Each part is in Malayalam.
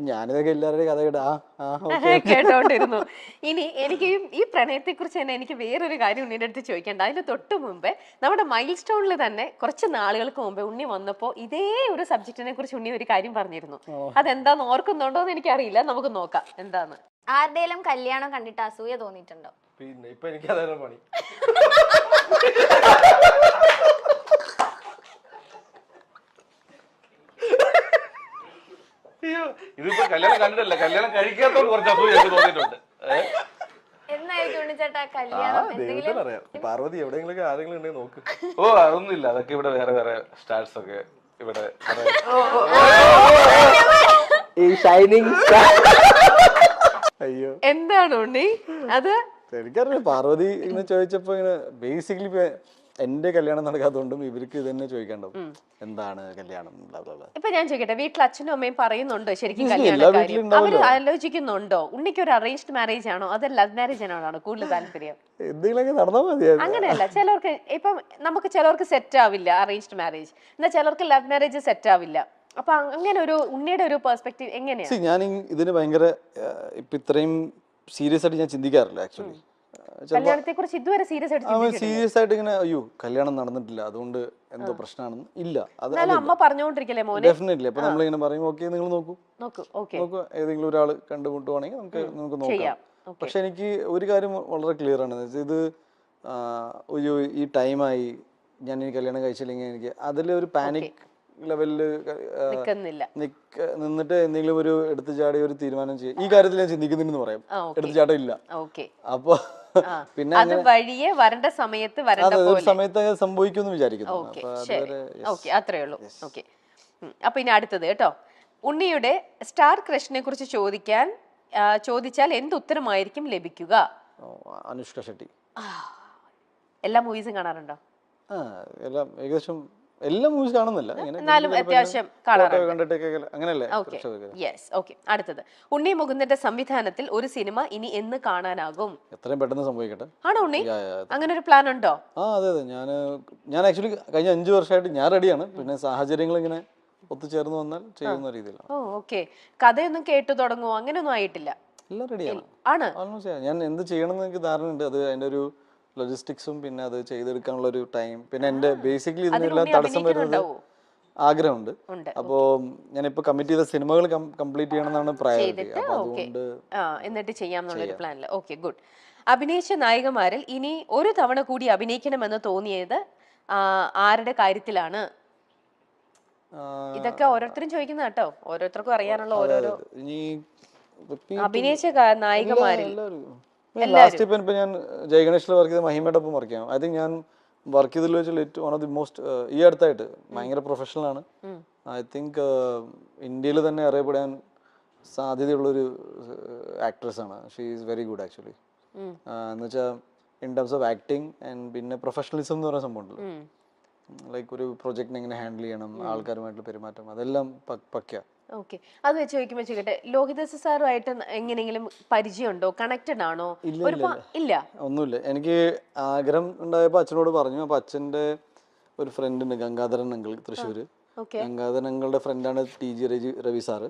ഞാനിതൊക്കെ എല്ലാവരുടെയും കഥ കേട്ടോണ്ടിരുന്നു. ഇനി എനിക്ക് ഈ പ്രണയത്തെ കുറിച്ച് തന്നെ എനിക്ക് വേറൊരു കാര്യം ഉണ്ണിയുടെ അടുത്ത് ചോദിക്കേണ്ട. അതിന് തൊട്ട് മുമ്പേ നമ്മുടെ മൈൽ സ്റ്റോണിൽ തന്നെ കുറച്ച് നാളുകൾക്ക് മുമ്പേ ഉണ്ണി വന്നപ്പോ ഇതേ ഒരു സബ്ജക്റ്റിനെ കുറിച്ച് ഉണ്ണി ഒരു കാര്യം പറഞ്ഞിരുന്നു. അതെന്താന്ന് ഓർക്കുന്നുണ്ടോ എന്ന് എനിക്കറിയില്ല, നമുക്ക് നോക്കാം എന്താന്ന്. ആരുടെയും കല്യാണം കണ്ടിട്ട് അസൂയ തോന്നിയിട്ടുണ്ടോ? പിന്നെ ഇപ്പൊ എനിക്ക് അതാണ് പണി. അയ്യോ, ഇതിപ്പോ കല്യാണം കണ്ടിട്ടല്ല, കല്യാണം കഴിക്കാത്തോണ്ട് കുറച്ച് അസൂയ എനിക്ക് തോന്നിയിട്ടുണ്ട്. എന്നായിരിക്കും ഉണ്ണിച്ചേട്ടാ കല്യാണം? എന്തെങ്കിലും അറിയാം. പാർവതി എവിടെയെങ്കിലും ആരെങ്കിലും ഉണ്ടെങ്കിൽ നോക്ക്. ഓ അതൊന്നുമില്ല, അതൊക്കെ ഇവിടെ വേറെ വേറെ സ്റ്റാർസ് ഒക്കെ ഇവിടെ. ഈ ഷൈനിങ് അയ്യോ എന്താണ് ഉണ്ണി അത്? എനിക്കറിയില്ല. പാർവതി ഇങ്ങനെ ചോദിച്ചപ്പോ ഇങ്ങനെ ബേസിക്കലി എന്റെ കല്യാണം നടക്കാത്തതുകൊണ്ടും ഇവർക്ക് ഇത് തന്നെ ചോദിക്കേണ്ടത് എന്താണ് കല്യാണം. ഇപ്പൊ ഞാൻ ചോദിക്കട്ടെ, വീട്ടിൽ അച്ഛനും അമ്മയും പറയുന്നുണ്ടോ ശരിക്കും കല്യാണം കാര്യം? അവര് ആലോചിക്കുന്നുണ്ടോ? ഉണ്ണിക്ക് ഒരു അറേഞ്ച്ഡ് മാരേജ് ആണോ അതോ ലവ് മാരേജ് ആണോ കൂടുതൽ താല്പര്യം? എന്തെങ്കിലുമൊക്കെ നടന്നാൽ മതിയായിരുന്നു. അങ്ങനെയല്ല, ചിലർക്ക് ഇപ്പം നമുക്ക് ചിലർക്ക് സെറ്റ് ആവില്ല അറേഞ്ച്ഡ് മാരേജ്, എന്നാൽ ചിലർക്ക് ലവ് മാരേജ് സെറ്റ് ആവില്ല. അപ്പൊ അങ്ങനെ ഒരു ഉണ്ണിയുടെ ഒരു പെർസ്പെക്റ്റീവ് എങ്ങനെയാണ്? ഞാൻ ഇതിന് ഭയങ്കര ഇപ്പൊ ഇത്രയും സീരിയസ് ആയിട്ട് ഞാൻ ചിന്തിക്കാറില്ല ആക്ച്വലി. കല്യാണത്തെ കുറിച്ച് ഇതുവരെ സീരിയസ് ആയിട്ട് ഇങ്ങനെ അയ്യോ കല്യാണം നടന്നിട്ടില്ല അതുകൊണ്ട് എന്തോ പ്രശ്നമാണെന്ന് ഇല്ല. അത് അമ്മ പറഞ്ഞുകൊണ്ടിരിക്കല്ലേ മോനെ? ഡെഫിനറ്റ്ലി. അപ്പൊ നമ്മളിങ്ങനെ പറയും ഓക്കെ നിങ്ങൾ നോക്കൂ ഏതെങ്കിലും ഒരാൾ കണ്ടുമുട്ടുവാണെങ്കിൽ നമുക്ക് നോക്കാം. പക്ഷെ എനിക്ക് ഒരു കാര്യം വളരെ ക്ലിയർ ആണ്, ഇത് ഈ ടൈമായി ഞാൻ ഈ കല്യാണം കഴിച്ചില്ലെങ്കിൽ എനിക്ക് അതിലൊരു പാനിക് ലെവലില് നിന്നിട്ട് എന്തെങ്കിലും ഒരു എടുത്തു ചാടി ഒരു തീരുമാനം ചെയ്യും. ഈ കാര്യത്തിൽ ഞാൻ ചിന്തിക്കുന്നുണ്ടെന്ന് പറയാം, എടുത്തു ചാട്ടം ഇല്ല. അപ്പൊ പിന്നെ സമയത്ത് സംഭവിക്കുമെന്ന് വിചാരിക്കുന്നു. അത്രേ ഉള്ളൂ. അപ്പൊ ഇനി അടുത്തത് കേട്ടോ, ഉണ്ണിയുടെ സ്റ്റാർ ക്രഷിനെ കുറിച്ച് ചോദിച്ചാൽ എന്ത് ഉത്തരമായിരിക്കും ലഭിക്കുക? അനുഷ്ക ഷെട്ടി. എല്ലാ മൂവീസും കാണാറുണ്ടോ? എല്ലാം ഏകദേശം എല്ലാ മൂവീസ് കാണുന്നില്ല, അത്യാവശ്യം അങ്ങനെയല്ലേ. അടുത്തത്, ഉണ്ണി മുകുന്ദന്റെ സംവിധാനത്തിൽ ഒരു സിനിമ ഇനി എന്ന് കാണാനാകും? എത്രയും പെട്ടെന്ന് സംഭവിക്കട്ടെ. ആണോ ഉണ്ണി? അങ്ങനെ ഒരു പ്ലാൻ ഉണ്ടോ? അതെ ഞാൻ ആക്ച്വലി കഴിഞ്ഞ 5 വർഷമായിട്ട് ഞാൻ റെഡിയാണ്. പിന്നെ സാഹചര്യങ്ങൾ ഇങ്ങനെ ഒത്തുചേർന്ന് വന്നാൽ ചെയ്യുന്ന രീതിയിലാണ്. കഥയൊന്നും കേട്ടു തുടങ്ങുമോ? അങ്ങനെയൊന്നും ആയിട്ടില്ല, എല്ലാം റെഡിയാണ്. ഓൾമോസ്റ്റ് ഞാൻ എന്ത് ചെയ്യണമെന്ന് എനിക്ക് ധാരണ ഉണ്ട്. അത് അതിന്റെ ഒരു ലോജിസ്റ്റിക്സും പിന്നെ അത് ചെയ്തെടുക്കാനുള്ള ഒരു ടൈം, പിന്നെ എന്റെ ബേസിക്കലി ഇതിനെല്ലാം തടസ്സം വരുന്നത് ആഗ്രഹമുണ്ട്. അപ്പോ ഞാനിപ്പോ കമ്മിറ്റ് ചെയ്ത സിനിമകൾ കംപ്ലീറ്റ് ചെയ്യണമെന്നാണ് പ്രയോറിറ്റി. എന്നിട്ട് ചെയ്യാമെന്നുള്ളൊരു പ്ലാനില്. Okay, good. അഭിനയിച്ച നായികമാരിൽ ഇനി ഒരു തവണ കൂടി അഭിനയിക്കണമെന്ന് തോന്നിയത് ആരുടെ കാര്യത്തിലാണ്? ഇതൊക്കെ ഓരോരുത്തരും ചോദിക്കുന്ന കേട്ടോ, ഓരോരുത്തർക്കും അറിയാനുള്ള ഓരോരോ അഭിനയിച്ച നായികമാരിൽ. ലാസ്റ്റ് ഇപ്പൊ ഞാൻ ജയഗണേഷിൽ വർക്ക് ചെയ്ത മഹിമയുടെ ഒപ്പം വർക്ക് ചെയ്യാം. ഐ തിങ്ക് ഞാൻ വർക്ക് ചെയ്തതിൽ വെച്ചാൽ വൺ ഓഫ് ദി മോസ്റ്റ് ഈ അടുത്തായിട്ട് ഭയങ്കര പ്രൊഫഷണൽ ആണ്. ഐ തിങ്ക് ഇന്ത്യയിൽ തന്നെ അറിയപ്പെടാൻ സാധ്യതയുള്ളൊരു ആക്ട്രസ് ആണ്. She is very good actually. എന്ന് വെച്ചാൽ in terms of acting and പിന്നെ പ്രൊഫഷണലിസം എന്ന് പറയുന്ന സംഭവം ഉണ്ടല്ലോ, ലൈക്ക് ഒരു പ്രൊജക്ടിനെ എങ്ങനെ ഹാൻഡിൽ ചെയ്യണം, ആൾക്കാരുമായിട്ടുള്ള പെരുമാറ്റം, അതെല്ലാം പക്ക. ഓക്കെ, അത് വെച്ച് ചോദിക്കുമ്പോ ചോദിക്കട്ടെ, ലോഹിതദാസ് സാറുമായിട്ട് എങ്ങനെയെങ്കിലും പരിചയമുണ്ടോ? കണക്റ്റഡ് ആണോ? ഇല്ല, ഒന്നുമില്ല. എനിക്ക് ആഗ്രഹം ഉണ്ടായപ്പോ അച്ഛനോട് പറഞ്ഞു. അപ്പൊ അച്ഛന്റെ ഒരു ഫ്രണ്ട് ഉണ്ട്, ഗംഗാധരൻ അങ്കിൾ, തൃശ്ശൂര്. ഗംഗാധരൻ അങ്കിളുടെ ഫ്രണ്ടാണ് TG രവി സാറ്.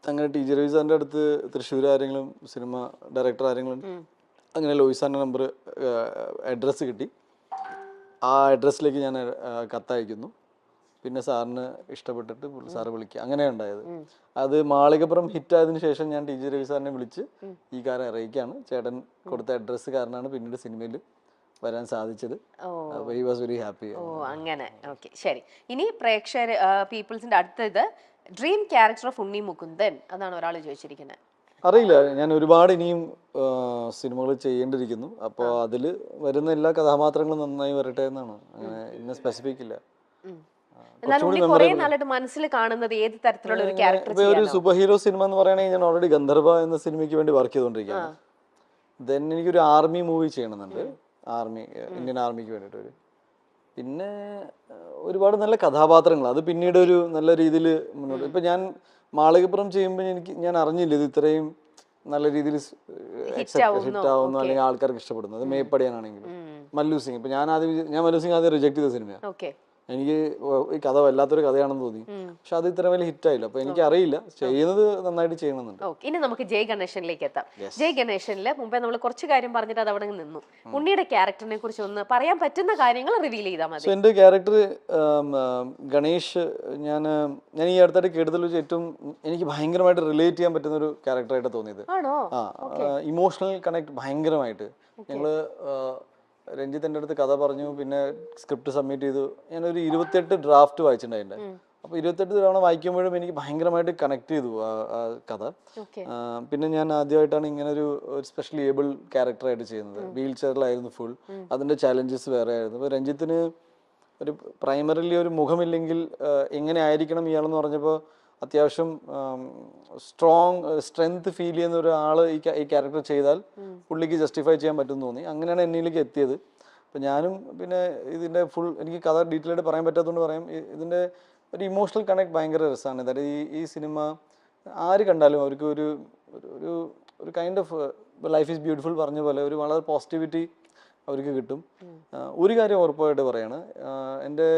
അങ്ങനെ TG രവി സാറിന്റെ അടുത്ത് തൃശ്ശൂർ ആരെങ്കിലും സിനിമ ഡയറക്ടർ ആരെങ്കിലും, അങ്ങനെ ലോഹിത് സാറിന്റെ നമ്പർ അഡ്രസ്സ് കിട്ടി. ആ അഡ്രസ്സിലേക്ക് ഞാൻ കത്തയക്കുന്നു. പിന്നെ സാറിന് ഇഷ്ടപ്പെട്ടിട്ട് സാറ് വിളിക്കുക, അങ്ങനെയാണ് ഉണ്ടായത്. അത് മാളികപ്പുറം ഹിറ്റ് ആയതിനു ശേഷം ഞാൻ TG രവി സാറിനെ വിളിച്ച് ഈ കാര്യം അറിയിക്കുകയാണ്. ചേട്ടൻ കൊടുത്ത അഡ്രസ്സ് കാരണമാണ് പിന്നീട് സിനിമയിൽ വരാൻ സാധിച്ചത്. He was very happy. അങ്ങനെ. ഓക്കെ, ശരി. ഇനി പ്രേക്ഷകർ പീപ്പിൾസിന്റെ അടുത്തത്, dream character of Unni Mukundan, അതാണ് ഒരാൾ ചോദിച്ചിരിക്കുന്നത്. അറിയില്ല, ഞാൻ ഒരുപാട് ഇനിയും സിനിമകൾ ചെയ്യേണ്ടിയിരിക്കുന്നു. അപ്പോൾ അതിൽ വരുന്ന എല്ലാ കഥാപാത്രങ്ങളും നന്നായി വരട്ടെ എന്നാണ്. അങ്ങനെ ഇന്ന സ്പെസിഫിക് ഇല്ല. മനസ്സിൽ കാണുന്നത് ഏത് തരത്തിലുള്ള ഒരു ക്യാരക്ടർ? ഒരു സൂപ്പർ ഹീറോ സിനിമ എന്ന് പറയുകയാണെങ്കിൽ ഞാൻ ഓൾറെഡി ഗന്ധർവ എന്ന സിനിമയ്ക്ക് വേണ്ടി വർക്ക് ചെയ്തുകൊണ്ടിരിക്കുകയാണ്. ദെൻ എനിക്കൊരു ആർമി മൂവി ചെയ്യണമെന്നുണ്ട്, ഇന്ത്യൻ ആർമിക്ക് വേണ്ടിയിട്ട്. പിന്നെ ഒരുപാട് നല്ല കഥാപാത്രങ്ങൾ, അത് പിന്നീട് ഒരു നല്ല രീതിയിൽ മുന്നോട്ട്. ഇപ്പൊ ഞാൻ മാളികപ്പുറം ചെയ്യുമ്പോൾ ഞാൻ അറിഞ്ഞില്ല ഇത് ഇത്രയും നല്ല രീതിയിൽ ഹിറ്റ് ആവുന്നു അല്ലെങ്കിൽ ആൾക്കാർക്ക് ഇഷ്ടപ്പെടുന്നു. അത് മേപ്പടിയാനാണെങ്കിലും മല്ലു സിംഗ്. ഇപ്പൊ ഞാൻ മല്ലു സിംഗ് ആദ്യം റിജക്ട് ചെയ്ത സിനിമയാണ്. എനിക്ക് ഈ കഥ വല്ലാത്തൊരു കഥയാണെന്ന് തോന്നി. പക്ഷെ അത് ഇത്ര വലിയ ഹിറ്റായില്ല. അപ്പൊ എനിക്ക് അറിയില്ല, ചെയ്യുന്നത് നന്നായിട്ട് ചെയ്യണമെന്നുണ്ട്. ഓക്കെ, ഇനി നമുക്ക് ജയ് ഗണേശനിലേക്ക് എത്താം. ജയ് ഗണേശനില് മുമ്പേ നമ്മൾ കുറച്ച് കാര്യം പറഞ്ഞിട്ട് അത് അവിടെ നിന്നു. ഉണ്ണിയുടെ ക്യാരക്ടറിനെ കുറിച്ച് ഒന്ന് പറയാൻ പറ്റുന്ന കാര്യങ്ങൾ റിവീൽ ചെയ്താൽ മതി. എൻ്റെ ക്യാരക്ടർ ഗണേഷ്, ഞാൻ ഈ അടുത്തായിട്ട് കേട്ടതിൽ വെച്ച് ഏറ്റവും എനിക്ക് ഭയങ്കരമായിട്ട് റിലേറ്റ് ചെയ്യാൻ പറ്റുന്ന ഒരു ക്യാരക്ടറായിട്ട് തോന്നിയത്. ആണോ? ഇമോഷണൽ കണക്ട് ഭയങ്കരമായിട്ട്. ഞങ്ങള് രഞ്ജിത്ത് എൻ്റെ അടുത്ത് കഥ പറഞ്ഞു, പിന്നെ സ്ക്രിപ്റ്റ് സബ്മിറ്റ് ചെയ്തു. ഞാനൊരു 28 ഡ്രാഫ്റ്റ് വായിച്ചിട്ടുണ്ടായിട്ടുണ്ട്. അപ്പോൾ 28 തവണ വായിക്കുമ്പോഴും എനിക്ക് ഭയങ്കരമായിട്ട് കണക്ട് ചെയ്തു ആ കഥ. പിന്നെ ഞാൻ ആദ്യമായിട്ടാണ് ഇങ്ങനെ ഒരു സ്പെഷ്യലി ഏബിൾ ക്യാരക്ടറായിട്ട് ചെയ്യുന്നത്. വീൽ ചെയറിലായിരുന്നു ഫുൾ, അതിൻ്റെ ചാലഞ്ചസ് വേറെ ആയിരുന്നു. അപ്പോൾ രഞ്ജിത്തിന് ഒരു പ്രൈമറിലി ഒരു മുഖമില്ലെങ്കിൽ എങ്ങനെ ആയിരിക്കണം ഇയാളെന്ന് പറഞ്ഞപ്പോൾ അത്യാവശ്യം സ്ട്രെങ്ത് ഫീൽ ചെയ്യുന്ന ഒരാൾ ഈ ക്യാരക്ടർ ചെയ്താൽ പുള്ളിക്ക് ജസ്റ്റിഫൈ ചെയ്യാൻ പറ്റുമെന്ന് തോന്നി. അങ്ങനെയാണ് എന്നിലേക്ക് എത്തിയത്. അപ്പം ഞാനും പിന്നെ ഇതിൻ്റെ ഫുൾ എനിക്ക് കഥ ഡീറ്റെയിൽ ആയിട്ട് പറയാൻ പറ്റാത്തതുകൊണ്ട് പറയാം, ഇതിൻ്റെ ഒരു ഇമോഷണൽ കണക്ട് ഭയങ്കര രസമാണ്. അതായത് ഈ സിനിമ ആര് കണ്ടാലും അവർക്ക് ഒരു kind of life is beautiful പറഞ്ഞ പോലെ ഒരു വളരെ പോസിറ്റിവിറ്റി അവർക്ക് കിട്ടും. ഒരു കാര്യം ഉറപ്പായിട്ട് പറയാണ്, എൻ്റെ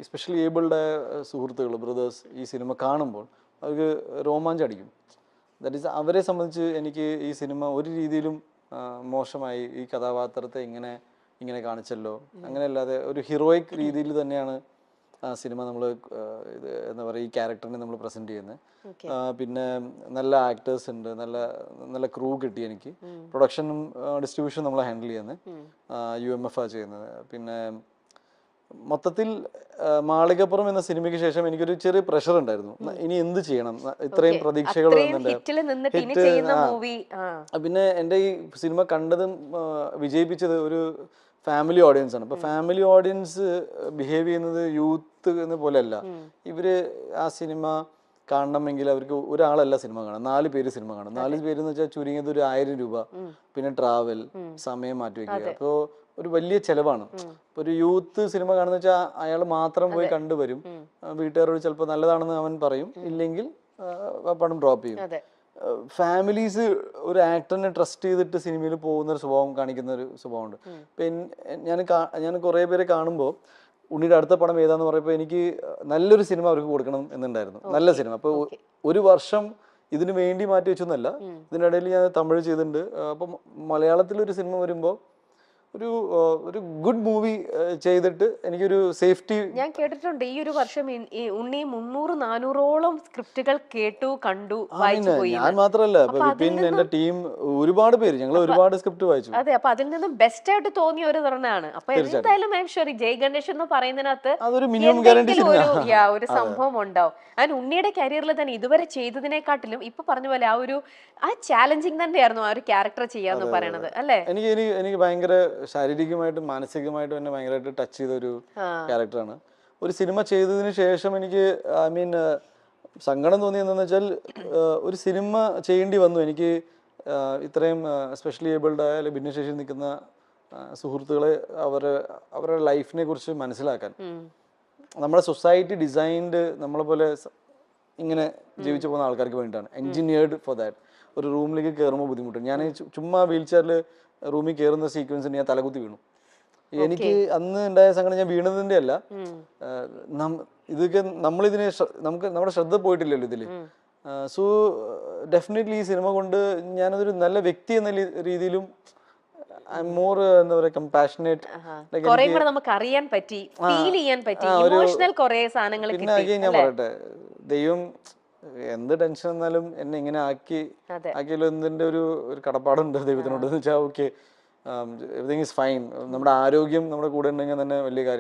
എസ്പെഷ്യലി ഏബിൾഡ് സുഹൃത്തുക്കൾ, ബ്രദേഴ്സ് ഈ സിനിമ കാണുമ്പോൾ അവർക്ക് രോമാഞ്ചടിക്കും. ദാറ്റ് ഈസ് അവരെ സംബന്ധിച്ച് എനിക്ക് ഈ സിനിമ ഒരു രീതിയിലും മോശമായി ഈ കഥാപാത്രത്തെ ഇങ്ങനെ കാണിച്ചല്ലോ അങ്ങനെയല്ലാതെ ഒരു ഹീറോയിക് രീതിയിൽ തന്നെയാണ് സിനിമ നമ്മൾ ഇത് എന്താ പറയുക ഈ ക്യാരക്ടറിനെ നമ്മൾ പ്രസന്റ് ചെയ്യുന്നത്. പിന്നെ നല്ല ആക്ടേഴ്സ് ഉണ്ട്, നല്ല ക്രൂ കിട്ടി എനിക്ക്. പ്രൊഡക്ഷനും ഡിസ്ട്രിബ്യൂഷനും നമ്മൾ ഹാൻഡിൽ ചെയ്യുന്നത് UMF ആ ചെയ്യുന്നത്. പിന്നെ മൊത്തത്തിൽ മാളികപ്പുറം എന്ന സിനിമയ്ക്ക് ശേഷം എനിക്കൊരു ചെറിയ പ്രഷർ ഉണ്ടായിരുന്നു, ഇനി എന്ത് ചെയ്യണം, ഇത്രയും പ്രതീക്ഷകൾ പിന്നെ എൻ്റെ ഈ സിനിമ കണ്ടതും വിജയിപ്പിച്ചത് ഒരു ഫാമിലി ഓഡിയൻസ് ആണ്. ഇപ്പൊ ഫാമിലി ഓഡിയൻസ് ബിഹേവ് ചെയ്യുന്നത് യൂത്ത് എന്ന പോലെയല്ല. ഇവര് ആ സിനിമ കാണണമെങ്കിൽ അവർക്ക് ഒരാളല്ല സിനിമ കാണാം, 4 പേര് സിനിമ കാണാം. 4 പേര് എന്ന് വെച്ചാൽ ചുരുങ്ങിയത് ഒരു 1000 രൂപ, പിന്നെ ട്രാവൽ, സമയം മാറ്റി വെക്കുക. അപ്പോൾ ഒരു വലിയ ചെലവാണ്. ഇപ്പൊ ഒരു യൂത്ത് സിനിമ കാണുന്ന വെച്ചാൽ അയാൾ മാത്രം പോയി കണ്ടുവരും, വീട്ടുകാരോട് ചിലപ്പോൾ നല്ലതാണെന്ന് അവൻ പറയും, ഇല്ലെങ്കിൽ പണം ഡ്രോപ്പ് ചെയ്യും. ഫാമിലീസ് ഒരു ആക്ടറിനെ ട്രസ്റ്റ് ചെയ്തിട്ട് സിനിമയിൽ പോകുന്ന ഒരു സ്വഭാവം കാണിക്കുന്ന ഒരു സ്വഭാവമുണ്ട്. ഞാൻ കുറേ പേരെ കാണുമ്പോൾ ഉണ്ണിയുടെ അടുത്ത പടം ഏതാന്ന് പറയുമ്പോൾ എനിക്ക് നല്ലൊരു സിനിമ അവർക്ക് കൊടുക്കണം എന്നുണ്ടായിരുന്നു, നല്ല സിനിമ. അപ്പോൾ ഒരു വർഷം ഇതിനു വേണ്ടി മാറ്റി വെച്ചൊന്നല്ല, ഇതിനിടയിൽ ഞാൻ തമിഴ് ചെയ്തിട്ടുണ്ട്. അപ്പം മലയാളത്തിലൊരു സിനിമ വരുമ്പോൾ ഒരു ഗുഡ് മൂവി ചെയ്തിട്ട് എനിക്കൊരു സേഫ്റ്റി. ഞാൻ കേട്ടിട്ടുണ്ട് ഈ ഒരു വർഷം ഉണ്ണി 300-400ഓളം സ്ക്രിപ്റ്റുകൾ കേട്ടു, കണ്ടു, വായിച്ചു പോയി. ഞാൻ മാത്രമല്ല, എന്റെ ടീം ഒരുപാട് പേര്, ഞങ്ങൾ ഒരുപാട് സ്ക്രിപ്റ്റ് വായിച്ചു. അതെ, അപ്പൊ അതിൽ നിന്ന് ബെസ്റ്റ് ആയിട്ട് തോന്നിയ ഒരു തവണയാണ്. അപ്പൊ എന്തായാലും ഐ എം ഷുവർ ജയ് ഗണേഷ് എന്ന് പറയുന്നതിനകത്ത് ഒരു സംഭവം ഉണ്ടാവും. അതിന് ഉണ്ണിയുടെ കരിയറിൽ തന്നെ ഇതുവരെ ചെയ്തതിനെക്കാട്ടിലും ഇപ്പൊ പറഞ്ഞ പോലെ ആ ചാലഞ്ചിങ് തന്നെയായിരുന്നു ആ ഒരു ക്യാരക്ടർ ചെയ്യാന്ന് പറയണത് അല്ലേ? എനിക്ക് ഭയങ്കര ശാരീരികമായിട്ടും മാനസികമായിട്ടും എന്നെ ഭയങ്കരമായിട്ട് ടച്ച് ചെയ്ത ഒരു ക്യാരക്ടറാണ്. ഒരു സിനിമ ചെയ്തതിന് ശേഷം എനിക്ക് സങ്കടം തോന്നിയെന്ന് വെച്ചാൽ ഒരു സിനിമ ചെയ്യേണ്ടി വന്നു എനിക്ക്. ഇത്രയും സ്പെഷ്യലി ഏബിൾഡ് ആയ അല്ലെങ്കിൽ ഭിന്നശേഷി നിൽക്കുന്ന സുഹൃത്തുക്കളെ അവരുടെ ലൈഫിനെ കുറിച്ച് മനസ്സിലാക്കാൻ. നമ്മുടെ സൊസൈറ്റി ഡിസൈൻഡ് നമ്മളെ പോലെ ഇങ്ങനെ ജീവിച്ചു പോകുന്ന ആൾക്കാർക്ക് വേണ്ടിയിട്ടാണ്, എൻജിനീയർഡ് ഫോർ ദാറ്റ്. ഒരു റൂമിലേക്ക് കയറുമ്പോൾ ബുദ്ധിമുട്ടുണ്ട്. ഞാൻ ചുമ്മാ വീൽ ചെയറിൽ റൂമിൽ കയറുന്ന സീക്വൻസിന് ഞാൻ തലകുത്തി വീണു. എനിക്ക് അന്ന് ഉണ്ടായ സങ്കടം ഞാൻ വീണതിന്റെ അല്ല, ഇതൊക്കെ നമ്മളിതിനെ നമ്മുടെ ശ്രദ്ധ പോയിട്ടില്ലല്ലോ ഇതില്. സോ ഡെഫിനറ്റ്ലി ഈ സിനിമ കൊണ്ട് ഞാനതൊരു നല്ല വ്യക്തി എന്ന രീതിയിലും മോർ എന്താ പറയാ കമ്പാഷനേറ്റ്, നമുക്ക് അറിയാൻ പറ്റി, ഫീൽ ചെയ്യാൻ പറ്റി, ഇമോഷണൽ കുറേ സാധനങ്ങൾ. പിന്നെ ഞാൻ പറയട്ടെ, ദൈവം എന്ത് ടെൻഷൻ വന്നാലും എന്നെ ഇങ്ങനെ ആക്കിയല്ലോ എന്നതിന്റെ ഒരു കടപ്പാടുണ്ട് ദൈവത്തിനോട്. എന്ന് വെച്ചാൽ ഓക്കെ, എവറിങ് ഈസ് ഫൈൻ. നമ്മുടെ ആരോഗ്യം നമ്മുടെ കൂടെ ഉണ്ടെങ്കിൽ തന്നെ വലിയ കാര്യം.